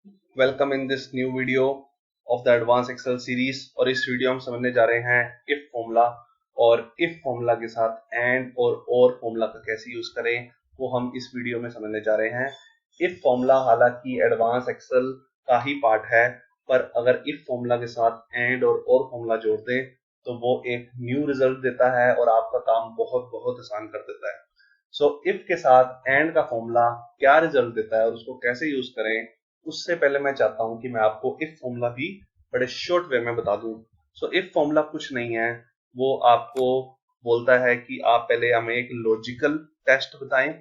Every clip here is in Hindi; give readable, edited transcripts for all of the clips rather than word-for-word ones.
Welcome in this new video of the advance Excel series. और इस वीडियो में समझने जा रहे हैं इफ फॉर्मूला, और इफ फॉर्मूला के साथ एंड और फॉर्मूला का कैसे यूज करें वो हम इस वीडियो में समझने जा रहे हैं। इफ फॉर्मूला हालांकि एडवांस एक्सेल का ही पार्ट है, पर अगर इफ फॉर्मूला के साथ एंड और फॉर्मूला जोड़ दें तो वो एक न्यू रिजल्ट देता है और आपका काम बहुत बहुत आसान कर देता है। सो इफ के साथ एंड का फॉर्मूला क्या रिजल्ट देता है और उसको कैसे यूज करें, उससे पहले मैं चाहता हूं कि मैं आपको इफ फॉर्मूला भी बड़े शॉर्ट वे में बता दूं। सो इफ फॉर्मूला कुछ नहीं है, वो आपको बोलता है कि आप पहले हमें एक लॉजिकल टेस्ट बताएं,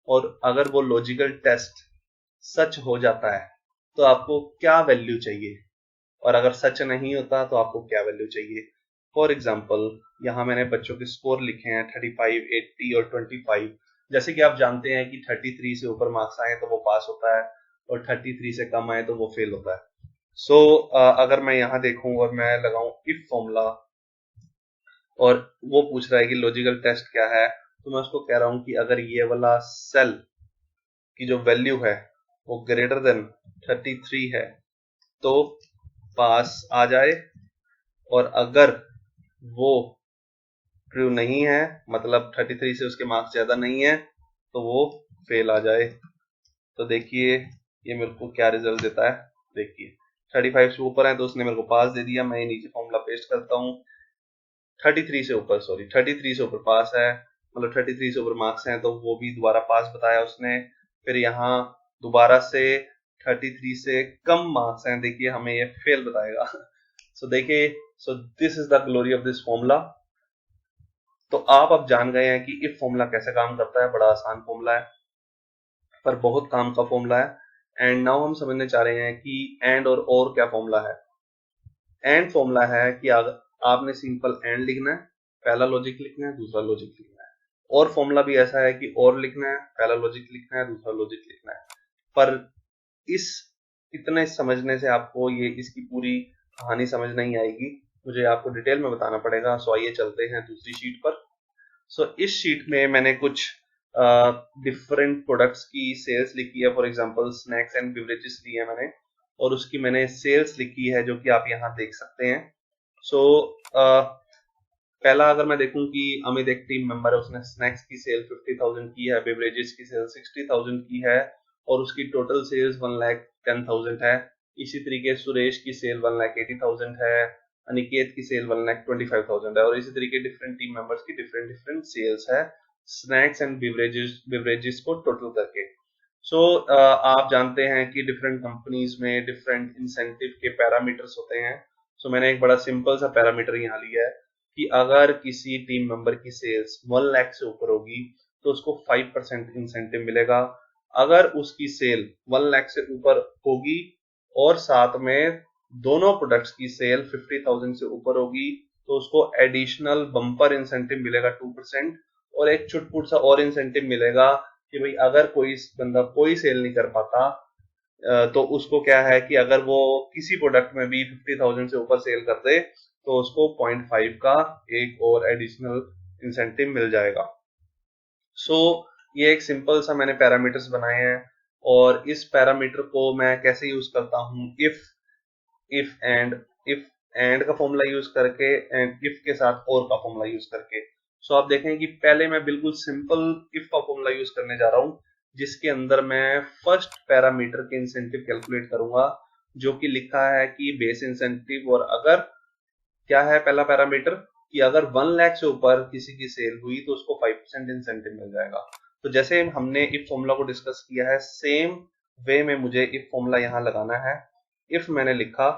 और अगर वो लॉजिकल टेस्ट सच हो जाता है तो आपको क्या वैल्यू चाहिए, और अगर सच नहीं होता तो आपको क्या वैल्यू चाहिए। फॉर एग्जाम्पल, यहाँ मैंने बच्चों के स्कोर लिखे हैं 35, 80 और 25। जैसे कि आप जानते हैं कि 33 से ऊपर मार्क्स आए तो वो पास होता है, और 33 से कम आए तो वो फेल होता है। सो अगर मैं यहाँ देखूं और मैं लगाऊं इफ फॉर्मूला, और वो पूछ रहा है कि लॉजिकल टेस्ट क्या है, तो मैं उसको कह रहा हूं कि अगर ये वाला सेल की जो वैल्यू है वो ग्रेटर देन 33 है तो पास आ जाए, और अगर वो ट्रू नहीं है, मतलब 33 से उसके मार्क्स ज्यादा नहीं है, तो वो फेल आ जाए। तो देखिए ये मेरे को क्या रिजल्ट देता है। देखिए 35 से ऊपर है तो उसने मेरे को पास दे दिया। मैं नीचे फॉर्मूला पेस्ट करता हूँ। 33 से ऊपर पास है, मतलब 33 से ऊपर मार्क्स हैं तो वो भी दोबारा पास बताया उसने। फिर यहाँ दोबारा से 33 से कम मार्क्स हैं, देखिए हमें ये फेल बताएगा। सो देखिए, so this is the glory of this formula. तो आप अब जान गए हैं कि इफ फॉर्मूला कैसे काम करता है। बड़ा आसान फॉर्मूला है पर बहुत काम का फॉर्मूला है। एंड नाउ हम समझने चाह रहे हैं कि एंड और क्या फॉर्मूला है। एंड फॉर्मूला है कि अगर आपने सिंपल एंड लिखना है, पहला लॉजिक लिखना है, दूसरा लॉजिक लिखना है। और फॉर्मूला भी ऐसा है कि और लिखना है, पहला लॉजिक लिखना है, दूसरा लॉजिक लिखना है। पर इस इतने समझने से आपको ये इसकी पूरी कहानी समझ नहीं आएगी, मुझे आपको डिटेल में बताना पड़ेगा। सो आइए चलते हैं दूसरी शीट पर। सो इस शीट में मैंने कुछ डिफरेंट प्रोडक्ट्स की सेल्स लिखी है। For example snacks and beverages ली है मैंने, और उसकी मैंने सेल्स लिखी है जो कि आप यहाँ देख सकते हैं। सो पहला अगर मैं देखूं कि अमित एक टीम मेंबर है, उसने स्नैक्स की सेल 50,000 की है, बेवरेजेस की सेल 60,000 की है, और उसकी टोटल सेल्स 1,10,000 है। इसी तरीके सुरेश की सेल 1,80,000 है, अनिकेत की सेल 1,25,000 है, और इसी तरीके डिफरेंट टीम मेंबर्स की डिफरेंट डिफरेंट सेल्स है स्नैक्स एंड बेवरेजेस को टोटल करके। सो आप जानते हैं कि डिफरेंट कंपनीज में डिफरेंट इंसेंटिव के पैरामीटर्स होते हैं। सो मैंने एक बड़ा सिंपल सा पैरामीटर यहाँ लिया है कि अगर किसी टीम मेंबर की सेल्स 1 लाख से ऊपर होगी तो उसको 5% इंसेंटिव मिलेगा। अगर उसकी सेल 1 लाख से ऊपर होगी और साथ में दोनों प्रोडक्ट्स की सेल 50,000 से ऊपर होगी तो उसको एडिशनल बम्पर इंसेंटिव मिलेगा 2%। और एक छुटपुट सा और इंसेंटिव मिलेगा कि भाई अगर कोई बंदा कोई सेल नहीं कर पाता, तो उसको क्या है कि अगर वो किसी प्रोडक्ट में भी 50,000 से ऊपर सेल कर दे तो उसको 0.5 का एक और एडिशनल इंसेंटिव मिल जाएगा। सो ये एक सिंपल सा मैंने पैरामीटर्स बनाए हैं, और इस पैरामीटर को मैं कैसे यूज करता हूँ, इफ एंड का फॉर्मूला यूज करके, एंड इफ के साथ और का फॉर्मूला यूज करके। सो आप देखें कि पहले मैं बिल्कुल सिंपल इफ का फॉर्मूला यूज करने जा रहा हूँ, जिसके अंदर मैं फर्स्ट पैरामीटर के इंसेंटिव कैलकुलेट करूंगा, जो कि लिखा है कि बेस इंसेंटिव। और अगर क्या है पहला पैरामीटर कि अगर 1 लाख से ऊपर किसी की सेल हुई तो उसको 5% इंसेंटिव मिल जाएगा। तो जैसे हमने इफ फॉर्मूला को डिस्कस किया है, सेम वे में मुझे इफ फॉर्मूला यहाँ लगाना है। इफ मैंने लिखा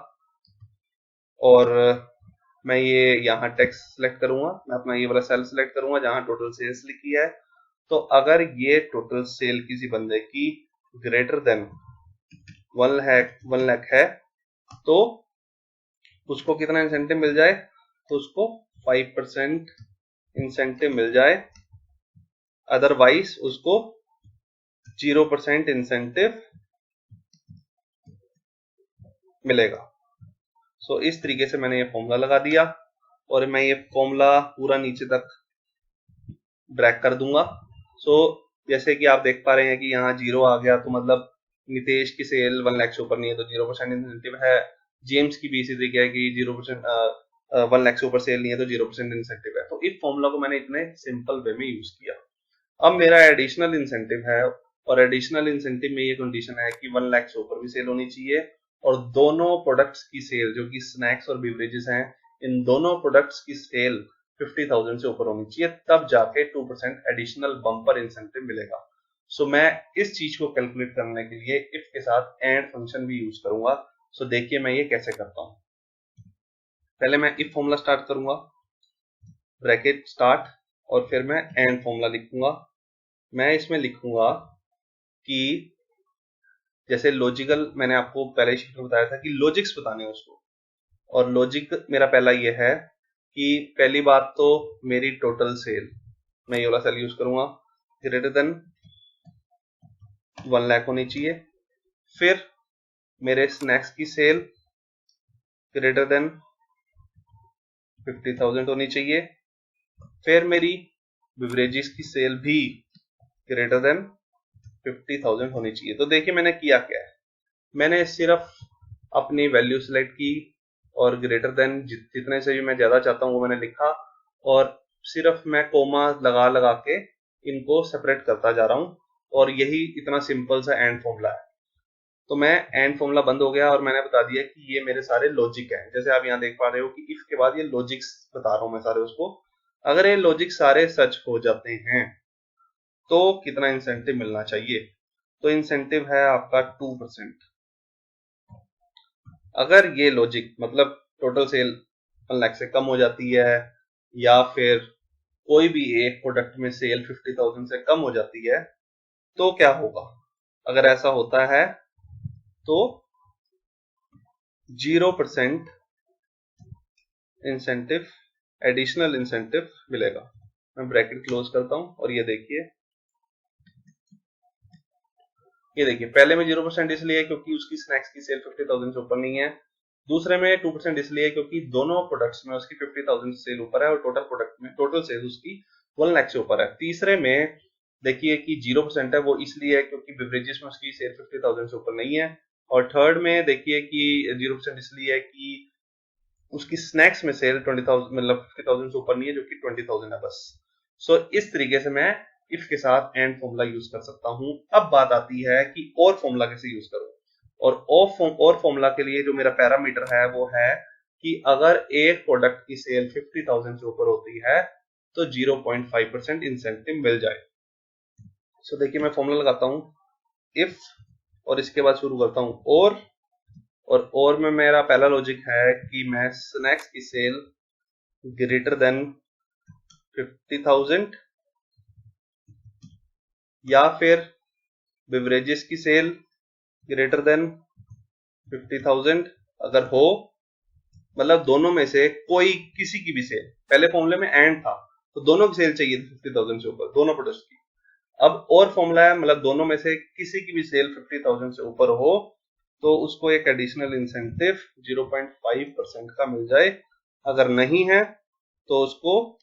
और मैं ये यहाँ टेक्स्ट सेलेक्ट करूंगा, मैं अपना ये वाला सेल सेलेक्ट करूंगा जहां टोटल सेल्स लिखी है। तो अगर ये टोटल सेल किसी बंदे की ग्रेटर देन 1 लाख है तो उसको कितना इंसेंटिव मिल जाए, तो उसको 5% इंसेंटिव मिल जाए, अदरवाइज उसको 0% इंसेंटिव मिलेगा। सो इस तरीके से मैंने ये फॉर्मूला लगा दिया, और मैं ये फॉर्मूला पूरा नीचे तक ड्रैग कर दूंगा। सो जैसे कि आप देख पा रहे हैं कि यहाँ 0 आ गया, तो मतलब नितेश की सेल 1 लाख से ऊपर नहीं है तो 0% इंसेंटिव है, जेम्स की भी इसी तरीके है कि 0% 1 लाख से ऊपर सेल नहीं है तो 0% इंसेंटिव है। तो इस फॉर्मूला को मैंने इतने सिंपल वे में यूज किया। अब मेरा एडिशनल इंसेंटिव है, और एडिशनल इंसेंटिव में ये कंडीशन है कि 1 लाख से ऊपर भी सेल होनी चाहिए, और दोनों प्रोडक्ट्स की सेल जो कि स्नैक्स और बेवरेजेस हैं, इन दोनों प्रोडक्ट्स की सेल 50,000 से ऊपर होनी चाहिए, तब जाके 2% एडिशनल बम्पर इंसेंटिव मिलेगा। सो मैं इस चीज को कैलकुलेट करने के लिए इफ के साथ एंड फंक्शन भी यूज करूंगा। सो देखिए मैं ये कैसे करता हूं। पहले मैं इफ फॉर्मूला स्टार्ट करूंगा, ब्रैकेट स्टार्ट, और फिर मैं एंड फॉर्मूला लिखूंगा। मैं इसमें लिखूंगा कि जैसे लॉजिकल, मैंने आपको पहले शीट में बताया था कि लॉजिक्स बताने हैं उसको, और लॉजिक मेरा पहला ये है कि पहली बात तो मेरी टोटल सेल, मैं ये वाला सेल यूज करूंगा, ग्रेटर देन 1 लाख होनी चाहिए। फिर मेरे स्नैक्स की सेल ग्रेटर देन 50,000 होनी चाहिए। फिर मेरी बिवरेजेस की सेल भी ग्रेटर देन 50,000 होनी चाहिए। तो देखिए मैंने किया क्या है, मैंने सिर्फ अपनी वैल्यू सिलेक्ट की और ग्रेटर देन जितने से भी मैं ज्यादा चाहता हूं वो मैंने लिखा, और सिर्फ मैं कोमा लगा लगा के इनको सेपरेट करता जा रहा हूं, और यही इतना सिंपल सा एंड फॉर्मूला है। तो मैं एंड फॉर्मूला बंद हो गया और मैंने बता दिया कि ये मेरे सारे लॉजिक हैं। जैसे आप यहाँ देख पा रहे हो कि इफ के बाद ये लॉजिक्स बता रहा हूं मैं सारे उसको। अगर ये लॉजिक सारे सच हो जाते हैं तो कितना इंसेंटिव मिलना चाहिए, तो इंसेंटिव है आपका 2%। अगर ये लॉजिक मतलब टोटल सेल 1 लाख से कम हो जाती है, या फिर कोई भी एक प्रोडक्ट में सेल 50,000 से कम हो जाती है, तो क्या होगा? अगर ऐसा होता है तो 0% इंसेंटिव, एडिशनल इंसेंटिव मिलेगा। मैं ब्रैकेट क्लोज करता हूं, और ये देखिए पहले में 0% इसलिए क्योंकि उसकी स्नैक्स की सेल 50,000 से ऊपर नहीं है। दूसरे में 2% इसलिए क्योंकि दोनों प्रोडक्ट्स में उसकी 50,000 से सेल ऊपर है, और टोटल प्रोडक्ट में टोटल सेल उसकी 1 लाख से ऊपर है। तीसरे में देखिए कि 0% है, वो इसलिए है क्योंकि बेवरेजेस में उसकी सेल 50,000 से ऊपर नहीं है। और थर्ड में देखिए कि 0% इसलिए है कि उसकी स्नैक्स में सेल 20,000 मतलब 50,000 से ऊपर नहीं है, जो कि 20,000 है बस। सो इस तरीके से मैं इफ के साथ एंड फॉर्मूला यूज कर सकता हूं। अब बात आती है कि और फॉर्मूला कैसे यूज करूं, और फॉर्मूला के लिए जो मेरा पैरामीटर है वो है कि अगर एक प्रोडक्ट की सेल 50,000 से ऊपर होती है तो 0.5% इंसेंटिव मिल जाए। सो देखिए मैं फॉर्मूला लगाता हूं इफ, और इसके बाद शुरू करता हूं और में मेरा पहला लॉजिक है कि मैं स्नैक्स की सेल ग्रेटर देन 50,000 या फिर बेवरेजेस की सेल ग्रेटर देन 50,000 अगर हो, मतलब दोनों में से कोई किसी की भी सेल, पहले फॉर्मूले में एंड था तो दोनों की सेल चाहिए 50,000 से ऊपर दोनों प्रोडक्ट्स की। अब और फॉर्मूला है मतलब दोनों में से किसी की भी सेल 50,000 से ऊपर हो तो उसको एक एडिशनल इंसेंटिव 0.5% का मिल जाए। अगर नहीं है तो उसको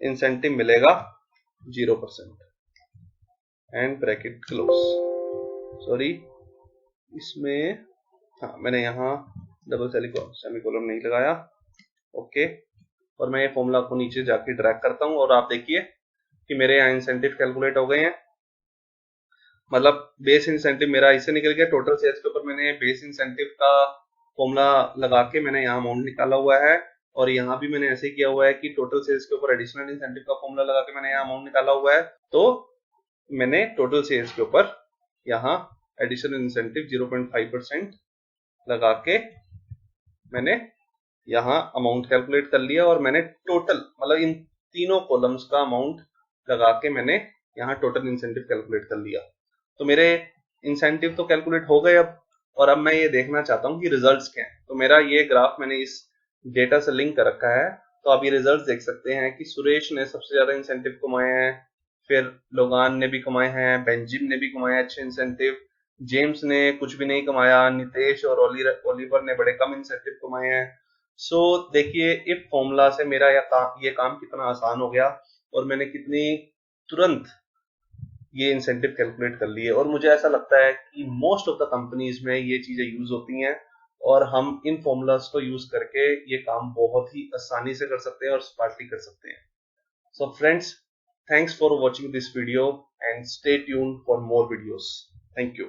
इंसेंटिव मिलेगा 0%। And bracket close. सॉरी, इसमें हाँ मैंने यहाँ डबल सेमीकोलन नहीं लगाया। ओके, और मैं ये फॉर्मूला को नीचे जाके ड्रैग करता हूँ, और आप देखिए कि मेरे यहाँ इंसेंटिव कैलकुलेट हो गए हैं। मतलब बेस इंसेंटिव मेरा इससे निकल गया। टोटल सेल्स के ऊपर मैंने बेस इंसेंटिव का फॉर्मूला लगा के मैंने यहाँ अमाउंट निकाला हुआ है, और यहाँ भी मैंने ऐसे किया हुआ है कि टोटल सेल्स के ऊपर एडिशनल इंसेंटिव का फॉर्मूला लगा के मैंने यहाँ अमाउंट निकाला हुआ है। तो मैंने टोटल सेल्स के ऊपर यहाँ एडिशनल इंसेंटिव 0.5% लगा के मैंने यहाँ अमाउंट कैलकुलेट कर लिया, और मैंने टोटल मतलब इन तीनों कॉलम्स का अमाउंट लगा के मैंने यहाँ टोटल इंसेंटिव कैलकुलेट कर लिया। तो मेरे इंसेंटिव तो कैलकुलेट हो गए और अब मैं ये देखना चाहता हूँ कि रिजल्ट्स क्या हैं। तो मेरा ये ग्राफ मैंने इस डेटा से लिंक कर रखा है, तो आप ये रिजल्ट्स देख सकते हैं कि सुरेश ने सबसे ज्यादा इंसेंटिव कमाए हैं, फिर लोगान ने भी कमाए हैं, बेंजिम ने भी कमाए अच्छे इंसेंटिव, जेम्स ने कुछ भी नहीं कमाया, नितेश और ओलिवर ने बड़े कम इंसेंटिव कमाए हैं। सो देखिए इफ फॉर्मूला से मेरा ये काम कितना आसान हो गया, और मैंने कितनी तुरंत ये इंसेंटिव कैलकुलेट कर लिए, और मुझे ऐसा लगता है कि मोस्ट ऑफ द कंपनीज में ये चीजें यूज होती हैं और हम इन फॉर्मूलाज को यूज करके ये काम बहुत ही आसानी से कर सकते हैं और स्मार्टली कर सकते हैं। So friends, thanks for watching this video and stay tuned for more videos. Thank you.